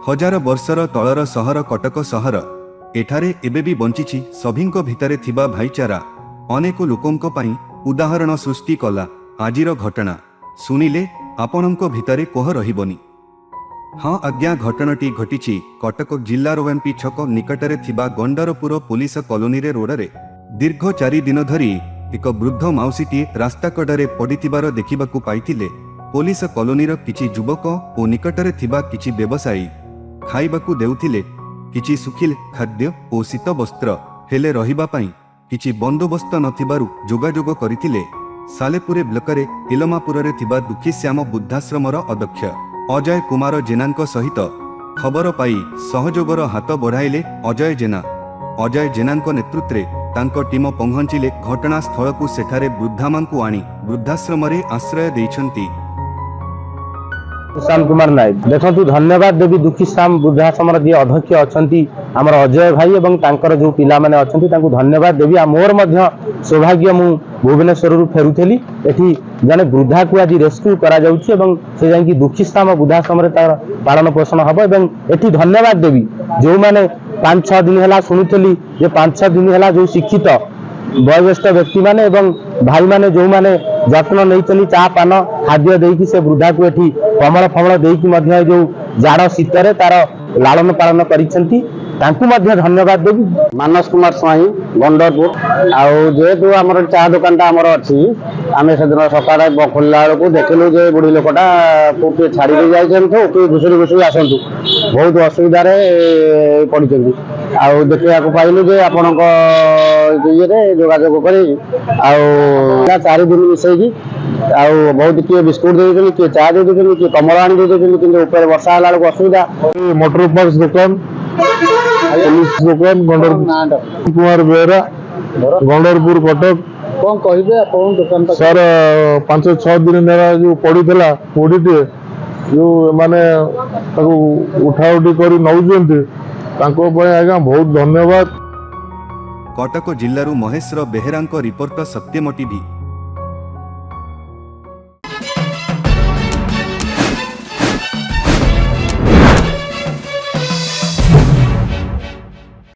हजार वर्षर तलर सहर कटक सहर एठारे एबे भी बंचिछि सभिंको भितरे थिबा भाईचारा अनेक लोकंको पई उदाहरण सृष्टि कला आजिर घटना सुनिले आपणंको भितरे कोह रहिबनी। हाँ आज्ञा घटनाटी घटिछि कटक जिल्लार एमपी छक निकटरे थिबा गंडारपुर पुलिस कॉलोनी रे रोडरे दीर्घ 4 दिन धरी एक वृद्ध माउसीटी रास्ता कड़े पड़िथिबार देखिबाकू पाइथिले पुलिस कॉलोनीर किछि युवक और निकटरे थिबा किछि व्यवसायी खाइबाकू देउथिले किछि सुखिल खाद्य और शीत वस्त्र हेले रहिबा पई किछि बंदोबस्त नथिबारु जोगाजोग करिथिले सालेपुरे ब्लकरे इलमापुररे थिबा दुखीश्याम बुद्धाश्रमर अध्यक्ष अजय कुमार जेनांको सहित खबर पाई सहयोगर हाथ बढ़ाइले अजय जेनांको नेतृत्वे तांको टीम पहुंचिले घटनास्थल को सेठारे वृद्धामांकु आनी वृद्धाश्रम रे आश्रय देइछंती। श्याम कुमार नायक देखु धन्यवाद देवी दुखी श्याम वृद्धाश्रम जी अध्यक्ष अच्छा आमर अजय भाई और तांकर जो पिला माने अच्छा तांको धन्यवाद देवी आ मोर मध्य सौभाग्य मु भुवनेश्वर फेरुली एठी जने वृद्धा को आज रेस्क्यू करा जाउछि एवं से जाई दुखी श्याम वृद्धाश्रम रे तार पालन पोषण हबो एवं एठी धन्यवाद देवी जो माने 5-6 दिन है शुणुली जे 5-6 दिन है जो शिक्षित वयोज्येष्ठ व्यक्ति माने एवं भाई माने जो माने जत्न नहीं चा पान खाद्य देकी से वृद्धा को एठी कमल फमल देकी मध्य जो जाड़ शीतर तार लालन पालन करिसेंती तांकु मध्य धन्यवाद देवी। मानस कुमार स्वाई गंडरपुर आउ जेहेतु आमर चा दुकान आमर अच्छी आम से दिन सकाल खोलला बेलू देखलु जे बुढ़ी लोकटा को किए छाड़ी जाइछंतो कि घुसुरी घुसुरी आसतु बहुत असुविधा पड़ते आउ देखा पाइलु जे आपण ये जोगाजोग कर 4 दिन मिसेगी आउ बहुत किए बिस्कुट दे किए चा दे किए कमल आनी दे कि ऊपर वर्षा है बेलू असुविधा मोटर पार्ट्स दुकान पुलिस दुकान गंडरपुर कुमार बेहरा गंडरपुर कटक कौन कहे आप दुकान सर 5-6 दिन जो पड़ा पोड़ीटे जो माने उठा उठी कर नौजंती आज्ञा बहुत धन्यवाद। कटक जिल्लारू महेश्वर बेहेरांको रिपोर्ट सत्यम टीवी।